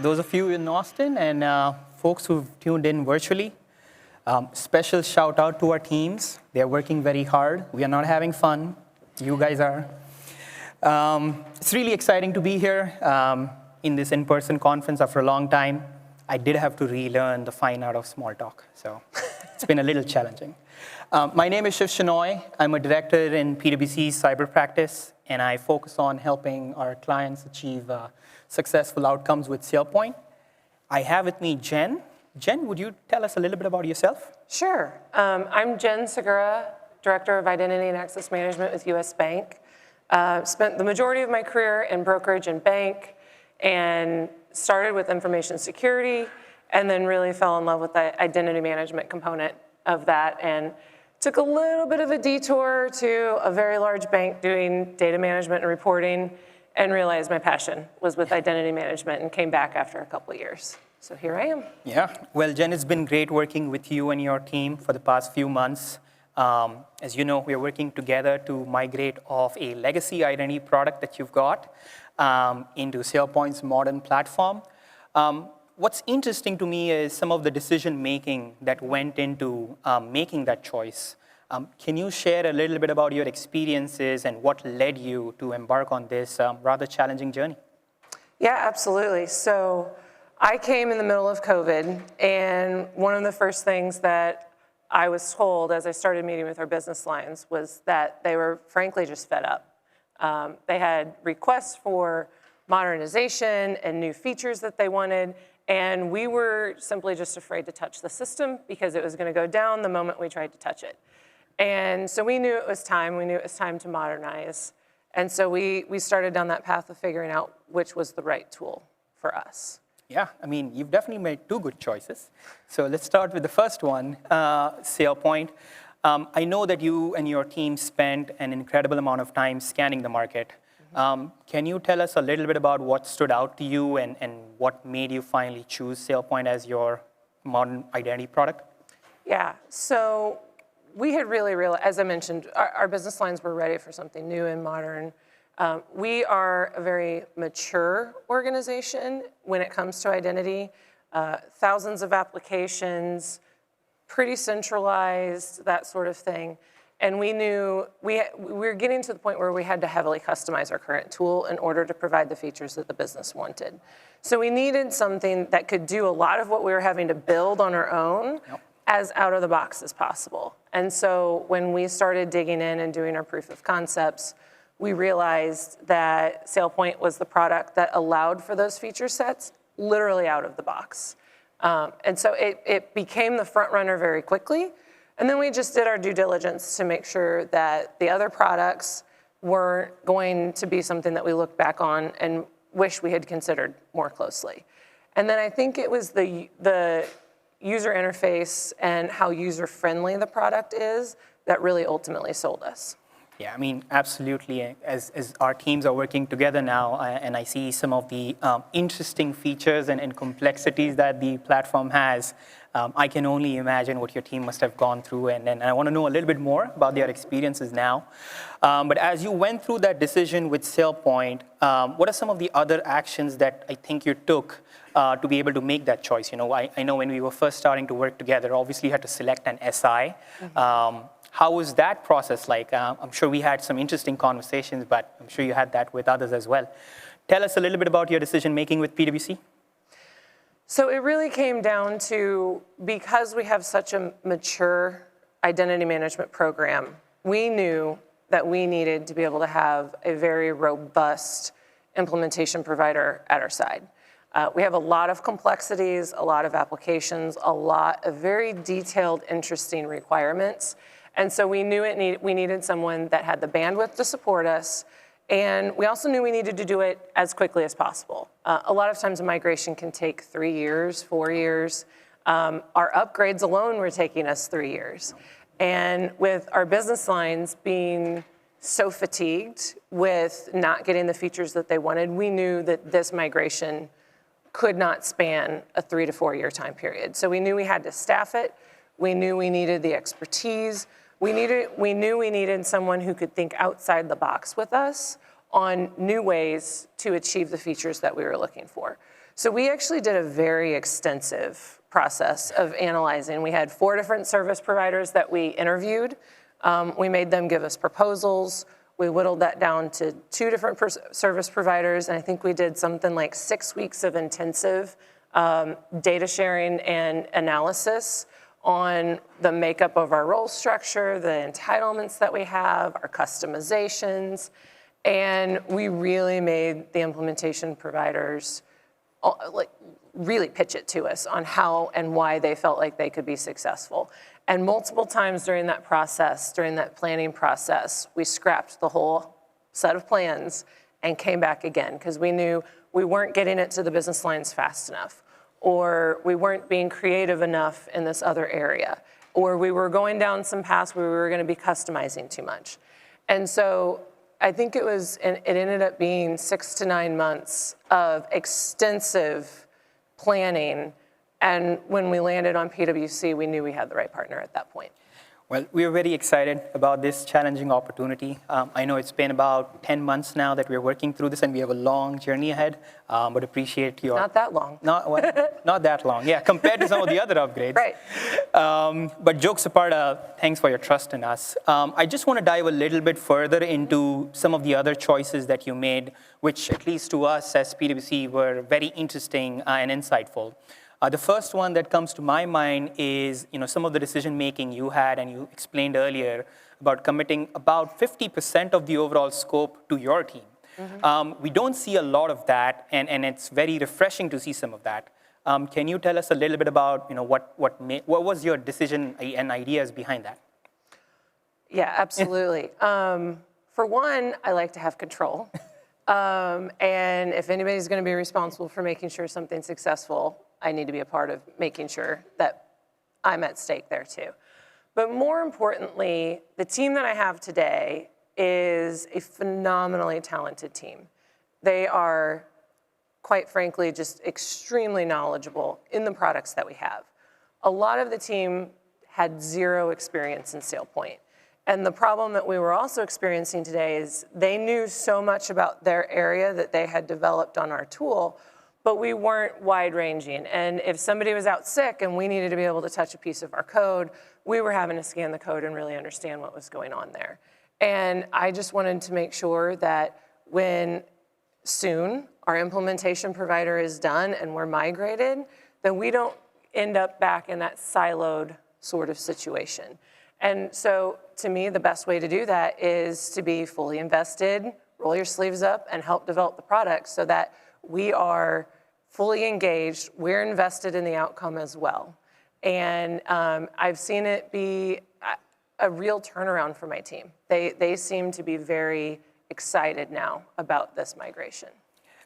those of you in Austin and folks who've tuned in virtually. Special shout out to our teams. They're working very hard. We are not having fun. You guys are. It's really exciting to be here in this in-person conference after a long time. I did have to relearn the fine art of small talk, so it's been a little challenging. My name is Shiv Shenoy. I'm a director in PwC's cyber practice, and I focus on helping our clients achieve successful outcomes with SailPoint. I have with me Jen. Jen, would you tell us a little bit about yourself? Sure. I'm Jen Segura, Director of Identity and Access Management with US Bank. Spent the majority of my career in brokerage and bank, and started with information security, and then really fell in love with the identity management component of that, and took a little bit of a detour to a very large bank doing data management and reporting, and realized my passion was with identity management, and came back after a couple of years. So here I am. Yeah, well, Jen, it's been great working with you and your team for the past few months. As you know, we are working together to migrate off a legacy identity product that you've got into SailPoint's modern platform. What's interesting to me is some of the decision-making that went into making that choice. Can you share a little bit about your experiences and what led you to embark on this rather challenging journey? Yeah, absolutely. So I came in the middle of COVID, and one of the first things that I was told as I started meeting with our business lines was that they were frankly just fed up. They had requests for modernization and new features that they wanted, and we were simply just afraid to touch the system because it was going to go down the moment we tried to touch it. And so we knew it was time. We knew it was time to modernize. And so we started down that path of figuring out which was the right tool for us. Yeah, I mean, you've definitely made two good choices. So let's start with the first one, SailPoint. I know that you and your team spent an incredible amount of time scanning the market. Can you tell us a little bit about what stood out to you and what made you finally choose SailPoint as your modern identity product? Yeah, so we had really realized, as I mentioned, our business lines were ready for something new and modern. We are a very mature organization when it comes to identity. Thousands of applications, pretty centralized, that sort of thing. And we knew we were getting to the point where we had to heavily customize our current tool in order to provide the features that the business wanted. So we needed something that could do a lot of what we were having to build on our own as out of the box as possible. And so when we started digging in and doing our proof of concepts, we realized that SailPoint was the product that allowed for those feature sets literally out of the box. And so it became the front runner very quickly. And then we just did our due diligence to make sure that the other products weren't going to be something that we looked back on and wish we had considered more closely. And then I think it was the user interface and how user-friendly the product is that really ultimately sold us. Yeah, I mean, absolutely. As our teams are working together now, and I see some of the interesting features and complexities that the platform has, I can only imagine what your team must have gone through, and I want to know a little bit more about their experiences now. But as you went through that decision with SailPoint, what are some of the other actions that I think you took to be able to make that choice? You know, I know when we were first starting to work together, obviously you had to select an SI. How was that process like? I'm sure we had some interesting conversations, but I'm sure you had that with others as well. Tell us a little bit about your decision-making with PwC. So it really came down to, because we have such a mature identity management program, we knew that we needed to be able to have a very robust implementation provider at our side. We have a lot of complexities, a lot of applications, a lot of very detailed, interesting requirements. And so we knew we needed someone that had the bandwidth to support us, and we also knew we needed to do it as quickly as possible. A lot of times a migration can take 3 years, 4 years. Our upgrades alone were taking us 3 years. And with our business lines being so fatigued with not getting the features that they wanted, we knew that this migration could not span a 3 to 4 year time period. So we knew we had to staff it. We knew we needed the expertise. We knew we needed someone who could think outside the box with us on new ways to achieve the features that we were looking for. So we actually did a very extensive process of analyzing. We had 4 different service providers that we interviewed. We made them give us proposals. We whittled that down to 2 different service providers, and I think we did something like 6 weeks of intensive data sharing and analysis on the makeup of our role structure, the entitlements that we have, our customizations, and we really made the implementation providers really pitch it to us on how and why they felt like they could be successful. And multiple times during that process, during that planning process, we scrapped the whole set of plans and came back again because we knew we weren't getting it to the business lines fast enough, or we weren't being creative enough in this other area, or we were going down some paths where we were going to be customizing too much. And so I think it ended up being 6 to 9 months of extensive planning. And when we landed on PwC, we knew we had the right partner at that point. Well, we are very excited about this challenging opportunity. I know it's been about 10 months now that we're working through this, and we have a long journey ahead, but appreciate your... Not that long. Not that long, yeah, compared to some of the other upgrades. Right. But jokes apart, thanks for your trust in us. I just want to dive a little bit further into some of the other choices that you made, which at least to us as PwC were very interesting and insightful. The first one that comes to my mind is, some of the decision making you had, and you explained earlier about committing about 50% of the overall scope to your team. Mm-hmm. We don't see a lot of that, and it's very refreshing to see some of that. Can you tell us a little bit about, what was your decision and ideas behind that? Yeah, absolutely. For one, I like to have control. And if anybody's going to be responsible for making sure something's successful, I need to be a part of making sure that I'm at stake there too. But more importantly, the team that I have today is a phenomenally talented team. They are, quite frankly, just extremely knowledgeable in the products that we have. A lot of the team had 0 experience in SailPoint. And the problem that we were also experiencing today is they knew so much about their area that they had developed on our tool, but we weren't wide-ranging. And if somebody was out sick and we needed to be able to touch a piece of our code, we were having to scan the code and really understand what was going on there. And I just wanted to make sure that when soon our implementation provider is done and we're migrated, then we don't end up back in that siloed sort of situation. And so to me, the best way to do that is to be fully invested, roll your sleeves up, and help develop the product so that we are fully engaged, we're invested in the outcome as well. And I've seen it be a real turnaround for my team. They seem to be very excited now about this migration.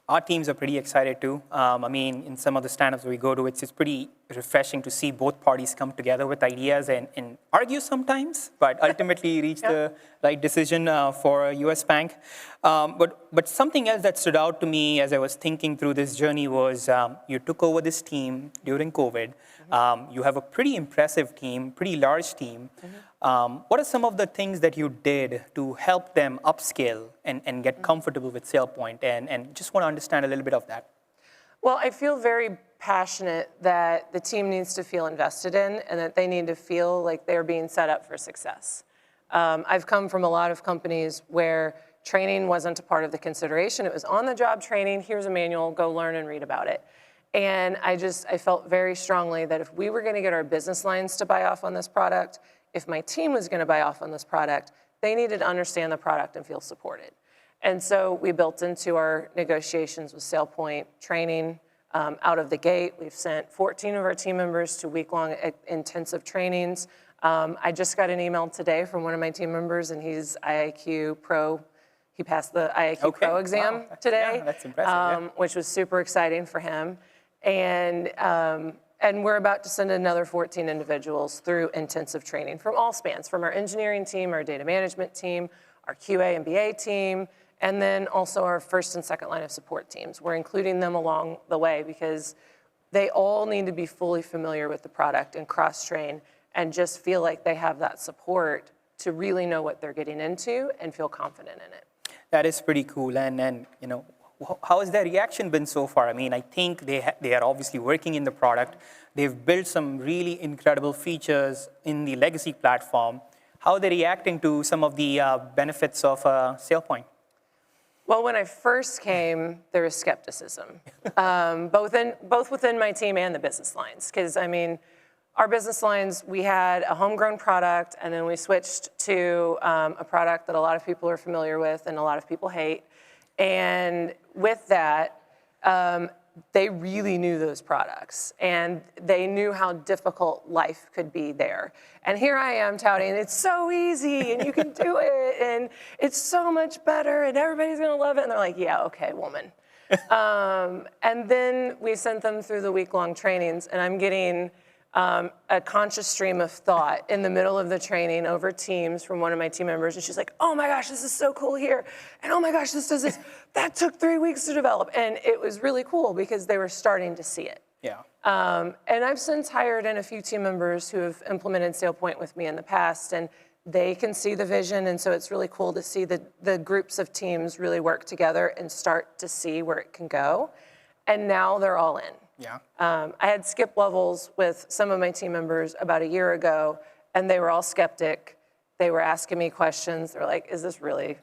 Our teams are pretty excited too. In some of the stand-ups we go to, it's pretty refreshing to see both parties come together with ideas and argue sometimes, but ultimately reach the right decision for a US bank. But something else that stood out to me as I was thinking through this journey was you took over this team during COVID. Mm-hmm. You have a pretty impressive team, pretty large team. Mm-hmm. What are some of the things that you did to help them upscale and get comfortable with SailPoint? And just want to understand a little bit of that. Well, I feel very passionate that the team needs to feel invested in and that they need to feel like they're being set up for success. I've come from a lot of companies where training wasn't a part of the consideration. It was on-the-job training. Here's a manual. Go learn and read about it. And I felt very strongly that if we were going to get our business lines to buy off on this product, if my team was going to buy off on this product, they needed to understand the product and feel supported. And so we built into our negotiations with SailPoint training out of the gate. We've sent 14 of our team members to week-long intensive trainings. I just got an email today from one of my team members, and he's IIQ Pro. He passed the IIQ Pro exam today, that's impressive, which was super exciting for him. And we're about to send another 14 individuals through intensive training from all spans, from our engineering team, our data management team, our QA and BA team, and then also our first and second line of support teams. We're including them along the way because they all need to be fully familiar with the product and cross-train and just feel like they have that support to really know what they're getting into and feel confident in it. That is pretty cool. And how has their reaction been so far? I mean, I think they are obviously working in the product. They've built some really incredible features in the legacy platform. How are they reacting to some of the benefits of SailPoint? Well, when I first came, there was skepticism, both within my team and the business lines. Because, I mean, our business lines, we had a homegrown product, and then we switched to a product that a lot of people are familiar with and a lot of people hate. And with that, they really knew those products, and they knew how difficult life could be there. And here I am touting, it's so easy, and you can do it, and it's so much better, and everybody's gonna love it. And they're like, yeah, okay, woman. And then we sent them through the week-long trainings, and I'm getting a conscious stream of thought in the middle of the training over Teams from one of my team members, and she's like, oh my gosh, this is so cool here, and oh my gosh, this does this. That took 3 weeks to develop, and it was really cool because they were starting to see it. Yeah. And I've since hired in a few team members who have implemented SailPoint with me in the past, and they can see the vision, and so it's really cool to see the groups of teams really work together and start to see where it can go, and now they're all in. Yeah. I had skip levels with some of my team members about a year ago, and they were all skeptic. They were asking me questions. They're like, is this really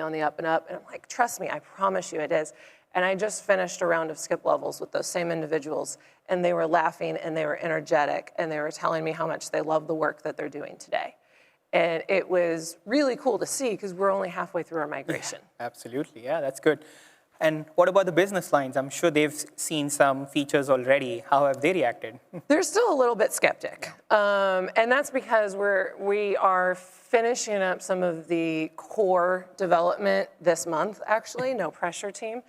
on the up and up? And I'm like, trust me, I promise you it is. And I just finished a round of skip levels with those same individuals, and they were laughing, and they were energetic, and they were telling me how much they love the work that they're doing today. And it was really cool to see because we're only halfway through our migration. Yeah, absolutely, yeah, that's good. And what about the business lines? I'm sure they've seen some features already. How have they reacted? They're still a little bit skeptic. And that's because we are finishing up some of the core development this month, actually, no pressure team.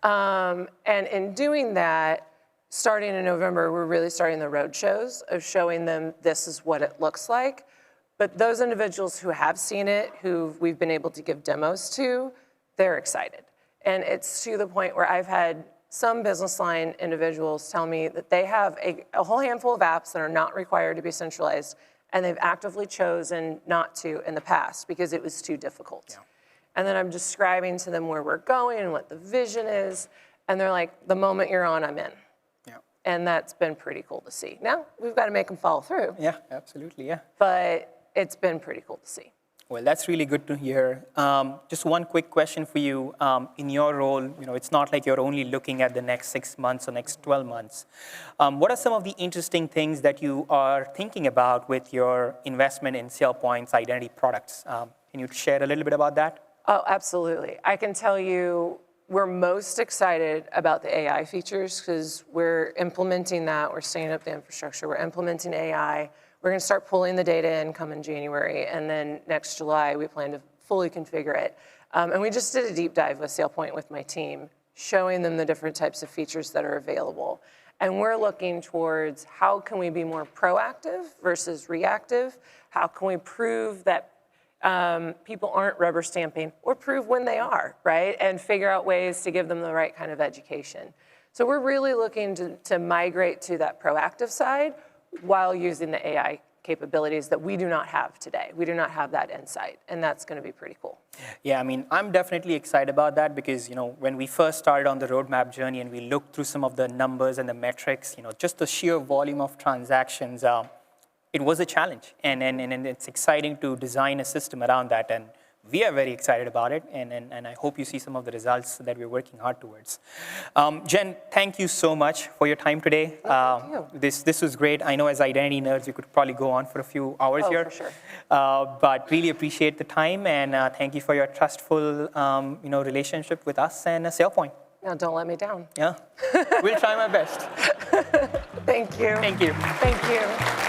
And in doing that, starting in November, we're really starting the road shows of showing them this is what it looks like. But those individuals who have seen it, who we've been able to give demos to, they're excited. And it's to the point where I've had some business line individuals tell me that they have a whole handful of apps that are not required to be centralized, and they've actively chosen not to in the past because it was too difficult. Yeah. And then I'm describing to them where we're going and what the vision is, and they're like, the moment you're on, I'm in. Yeah. And that's been pretty cool to see. Now, we've got to make them follow through. Yeah, absolutely, yeah. But it's been pretty cool to see. Well, that's really good to hear. Just one quick question for you. In your role, it's not like you're only looking at the next 6 months or next 12 months. What are some of the interesting things that you are thinking about with your investment in SailPoint's identity products? Can you share a little bit about that? Oh, absolutely. I can tell you we're most excited about the AI features because we're implementing that. We're setting up the infrastructure. We're implementing AI. We're going to start pulling the data in come January, and then next July, we plan to fully configure it. And we just did a deep dive with SailPoint with my team, showing them the different types of features that are available. And we're looking towards how can we be more proactive versus reactive? How can we prove that people aren't rubber stamping, or prove when they are, right? And figure out ways to give them the right kind of education. So we're really looking to migrate to that proactive side, while using the AI capabilities that we do not have today. We do not have that insight, and that's going to be pretty cool. Yeah, I mean, I'm definitely excited about that because, when we first started on the roadmap journey and we looked through some of the numbers and the metrics, just the sheer volume of transactions, it was a challenge. And it's exciting to design a system around that. And we are very excited about it, and I hope you see some of the results that we're working hard towards. Jen, thank you so much for your time today. Thank you. This was great. I know as identity nerds, we could probably go on for a few hours here. For sure. But really appreciate the time, and thank you for your trustful relationship with us and SailPoint. Now, don't let me down. Yeah, we'll try my best. Thank you. Thank you. Thank you.